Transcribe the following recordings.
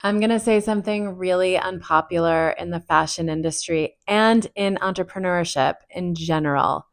I'm going to say something really unpopular in the fashion industry and in entrepreneurship in general.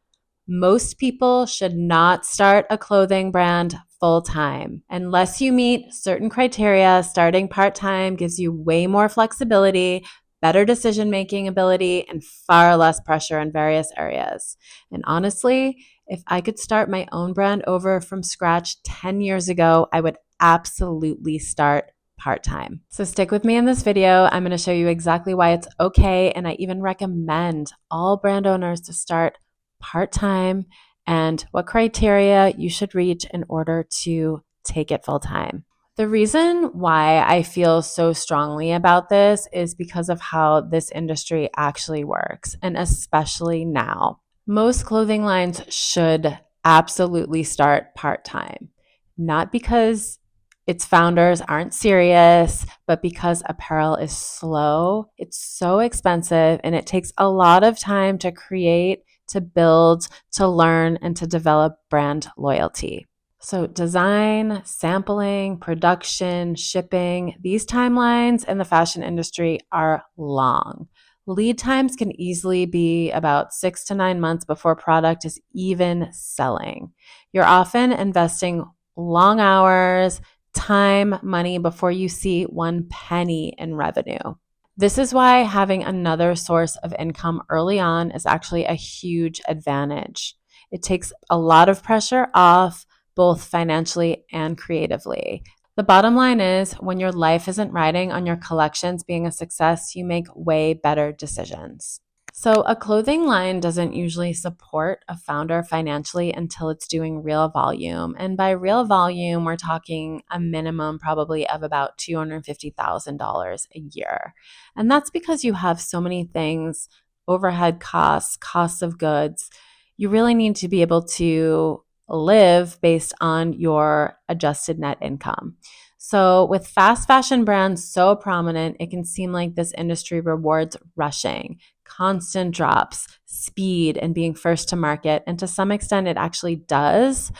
Most people should not start a clothing brand full time. Unless you meet certain criteria, starting part time gives you way more flexibility, better decision making ability, and far less pressure in various areas. And honestly, if I could start my own brand over from scratch 10 years ago, I would absolutely start part time. So stick with me in this video. I'm going to show you exactly why it's okay. And I even recommend all brand owners to start part time and what criteria you should reach in order to take it full time. The reason why I feel so strongly about this is because of how this industry actually works, and especially now. Most clothing lines should absolutely start part time, not because its founders aren't serious, but because apparel is slow, it's so expensive, and it takes a lot of time to create, to build, to learn, and to develop brand loyalty. So, design, sampling, production, shipping, these timelines in the fashion industry are long. Lead times can easily be about 6 to 9 months before product is even selling. You're often investing long hours, time, money before you see one penny in revenue. This is why having another source of income early on is actually a huge advantage. It takes a lot of pressure off, both financially and creatively. The bottom line is when your life isn't riding on your collections being a success, you make way better decisions. So, a clothing line doesn't usually support a founder financially until it's doing real volume. And by real volume, we're talking a minimum probably of about $250,000 a year. And that's because you have so many things, overhead costs, costs of goods. You really need to be able to live based on your adjusted net income. So, with fast fashion brands so prominent, it can seem like this industry rewards rushing, constant drops, speed, and being first to market. And to some extent, it actually does.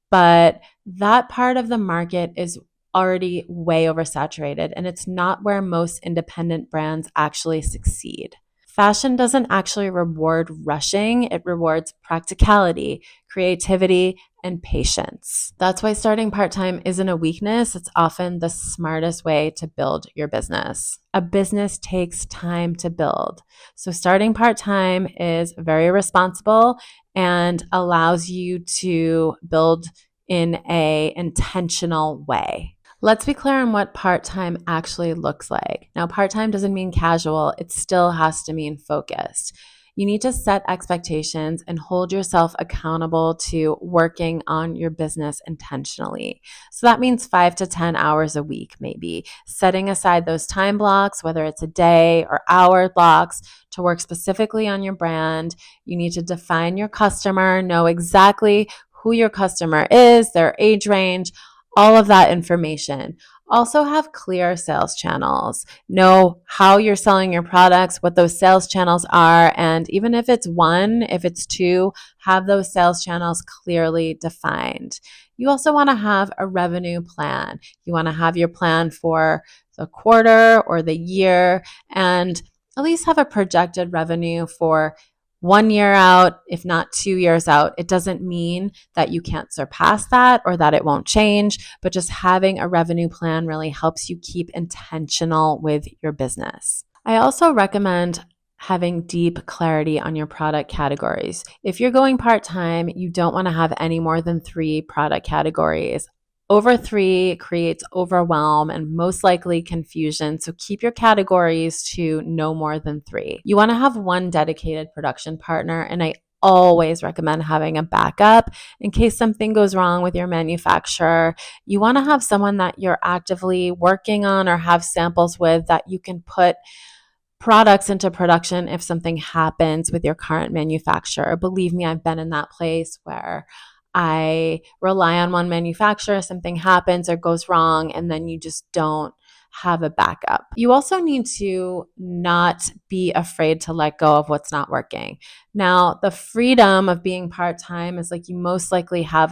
But that part of the market is already way oversaturated, and it's not where most independent brands actually succeed. Fashion doesn't actually reward rushing, it rewards practicality, creativity, and patience. That's why starting part time isn't a weakness, it's often the smartest way to build your business. A business takes time to build. So, starting part time is very responsible and allows you to build in a intentional way. Let's be clear on what part-time actually looks like. Now, part-time doesn't mean casual, it still has to mean focused. You need to set expectations and hold yourself accountable to working on your business intentionally. So that means 5 to 10 hours a week, maybe setting aside those time blocks, whether it's a day or hour blocks, to work specifically on your brand. You need to define your customer, know exactly who your customer is, their age range, all of that information. Also, have clear sales channels. Know how you're selling your products, what those sales channels are, and even if it's one, if it's two, have those sales channels clearly defined. You also want to have a revenue plan. You want to have your plan for the quarter or the year, and at least have a projected revenue for 1 year out, if not 2 years out. It doesn't mean that you can't surpass that or that it won't change, but just having a revenue plan really helps you keep intentional with your business. I also recommend having deep clarity on your product categories. If you're going part time, you don't want to have any more than 3 product categories. Over 3 creates overwhelm and most likely confusion. So keep your categories to no more than 3. You want to have one dedicated production partner, and I always recommend having a backup in case something goes wrong with your manufacturer. You want to have someone that you're actively working on or have samples with that you can put products into production if something happens with your current manufacturer. Believe me, I've been in that place where I rely on one manufacturer, something happens or goes wrong, and then you just don't have a backup. You also need to not be afraid to let go of what's not working. Now, the freedom of being part time is like you most likely have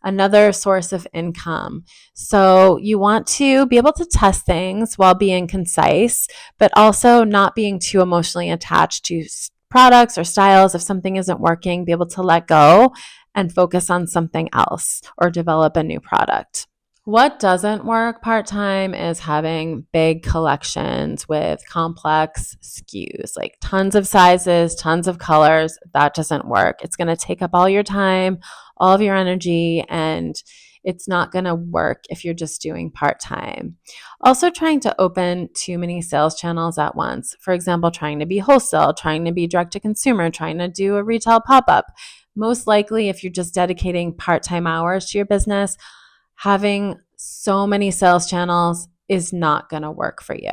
another source of income. So you want to be able to test things while being concise, but also not being too emotionally attached to products or styles. If something isn't working, be able to let go and focus on something else or develop a new product. What doesn't work part time is having big collections with complex SKUs, like tons of sizes, tons of colors. That doesn't work. It's going to take up all your time, all of your energy, and it's not going to work if you're just doing part time. Also, trying to open too many sales channels at once. For example, trying to be wholesale, trying to be direct to consumer, trying to do a retail pop up. Most likely, if you're just dedicating part time hours to your business, having so many sales channels is not going to work for you.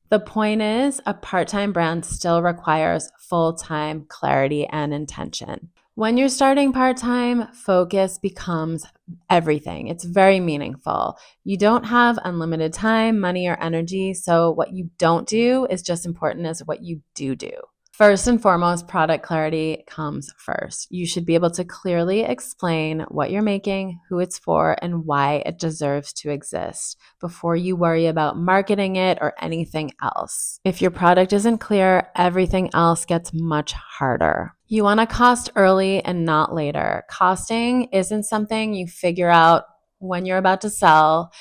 The point is, a part-time brand still requires full-time clarity and intention. When you're starting part-time, focus becomes everything. It's very meaningful. You don't have unlimited time, money, or energy, so what you don't do is just important as what you do. First and foremost, product clarity comes first. You should be able to clearly explain what you're making, who it's for, and why it deserves to exist before you worry about marketing it or anything else. If your product isn't clear, everything else gets much harder. You want to cost early and not later. Costing isn't something you figure out when you're about to sell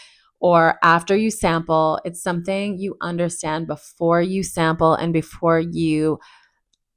or after you sample. It's something you understand before you sample and before you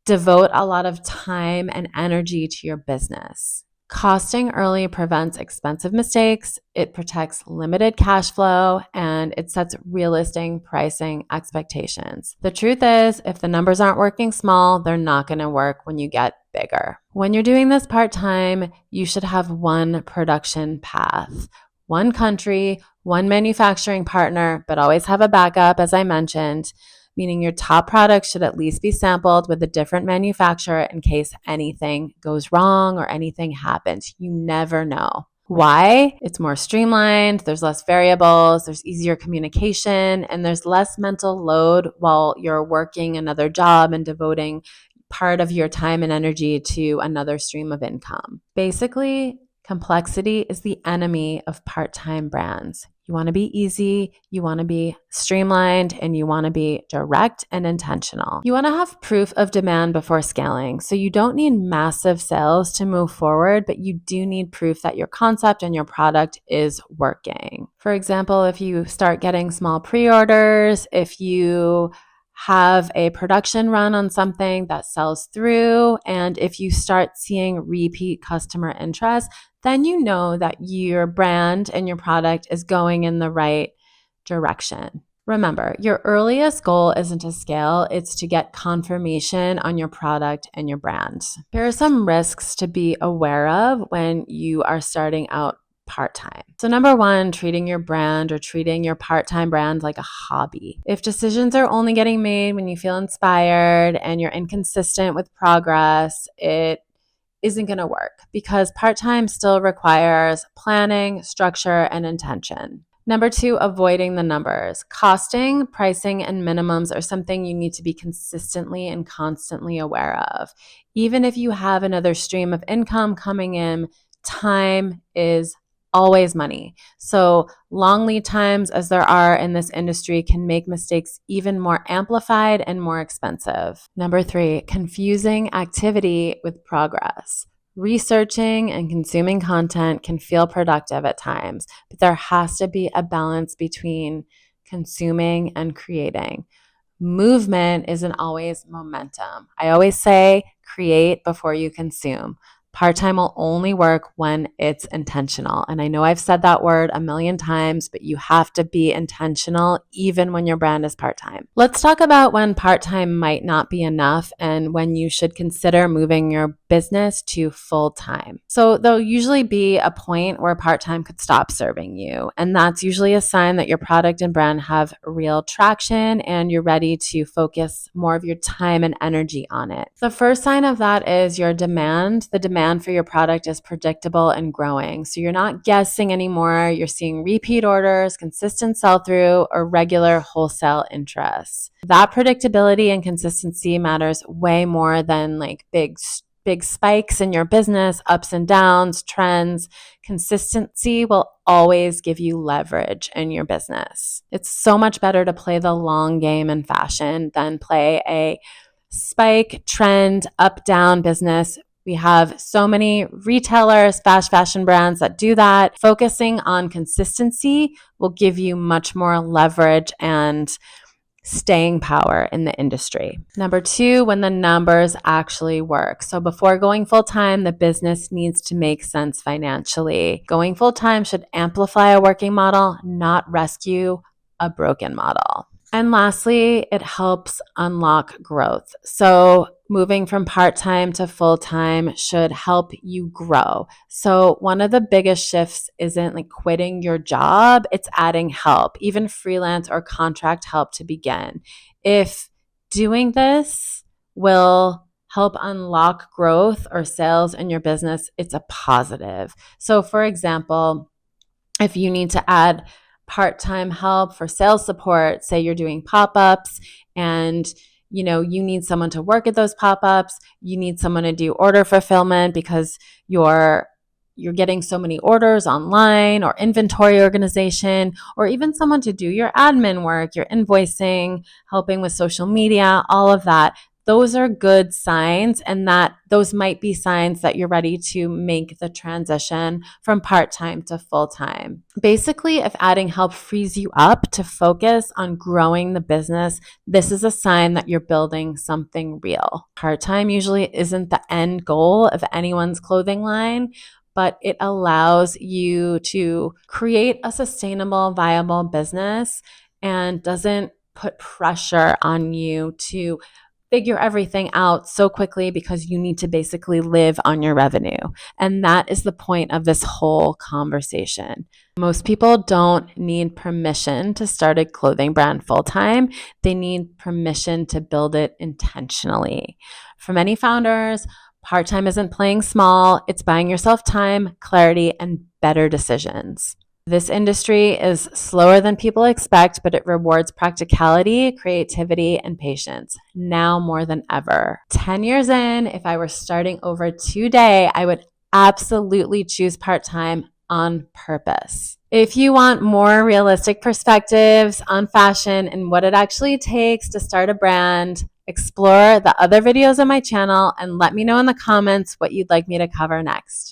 devote a lot of time and energy to your business. Costing early prevents expensive mistakes, it protects limited cash flow, and it sets realistic pricing expectations. The truth is, if the numbers aren't working small, they're not going to work when you get bigger. When you're doing this part-time, you should have one production path, one country, one manufacturing partner, but always have a backup, as I mentioned, meaning your top product should at least be sampled with a different manufacturer in case anything goes wrong or anything happens. You never know. Why? It's more streamlined, there's less variables, there's easier communication, and there's less mental load while you're working another job and devoting part of your time and energy to another stream of income. Basically, complexity is the enemy of part-time brands. You want to be easy, you want to be streamlined, and you want to be direct and intentional. You want to have proof of demand before scaling. So you don't need massive sales to move forward, but you do need proof that your concept and your product is working. For example, if you start getting small pre-orders, if you have a production run on something that sells through, and if you start seeing repeat customer interest, then you know that your brand and your product is going in the right direction. Remember, your earliest goal isn't to scale, it's to get confirmation on your product and your brand. There are some risks to be aware of when you are starting out part-time. So number one, treating your brand or treating your part-time brand like a hobby. If decisions are only getting made when you feel inspired and you're inconsistent with progress, it isn't going to work because part-time still requires planning, structure, and intention. Number two, avoiding the numbers. Costing, pricing, and minimums are something you need to be consistently and constantly aware of. Even if you have another stream of income coming in, time is always money. So long lead times, as there are in this industry, can make mistakes even more amplified and more expensive. Number three, confusing activity with progress. Researching and consuming content can feel productive at times, but there has to be a balance between consuming and creating. Movement isn't always momentum. I always say create before you consume. Part-time will only work when it's intentional. And I know I've said that word a million times, but you have to be intentional even when your brand is part-time. Let's talk about when part-time might not be enough and when you should consider moving your business to full-time. So there'll usually be a point where part-time could stop serving you. And that's usually a sign that your product and brand have real traction and you're ready to focus more of your time and energy on it. The first sign of that is your demand. The demand for your product is predictable and growing. So you're not guessing anymore. You're seeing repeat orders, consistent sell-through, or regular wholesale interest. That predictability and consistency matters way more than like big big spikes in your business, ups and downs, trends, consistency will always give you leverage in your business. It's so much better to play the long game in fashion than play a spike, trend, up, down business. We have so many retailers, fast fashion brands that do that. Focusing on consistency will give you much more leverage and staying power in the industry. Number 2, when the numbers actually work. So before going full time, the business needs to make sense financially. Going full time should amplify a working model, not rescue a broken model. And lastly, it helps unlock growth. So moving from part-time to full-time should help you grow. So one of the biggest shifts isn't like quitting your job, it's adding help, even freelance or contract help to begin. If doing this will help unlock growth or sales in your business, it's a positive. So for example, if you need to add part-time help for sales support, say you're doing pop-ups and you need someone to work at those pop-ups, you need someone to do order fulfillment because you're getting so many orders online, or inventory organization, or even someone to do your admin work, your invoicing, helping with social media, all of that. Those are good signs, and that those might be signs that you're ready to make the transition from part-time to full-time. Basically, if adding help frees you up to focus on growing the business, this is a sign that you're building something real. Part-time usually isn't the end goal of anyone's clothing line, but it allows you to create a sustainable, viable business and doesn't put pressure on you to figure everything out so quickly because you need to basically live on your revenue. And that is the point of this whole conversation. Most people don't need permission to start a clothing brand full-time. They need permission to build it intentionally. For many founders, part-time isn't playing small. It's buying yourself time, clarity, and better decisions. This industry is slower than people expect, but it rewards practicality, creativity, and patience now more than ever. 10 years in, if I were starting over today, I would absolutely choose part-time on purpose. If you want more realistic perspectives on fashion and what it actually takes to start a brand, explore the other videos on my channel and let me know in the comments what you'd like me to cover next.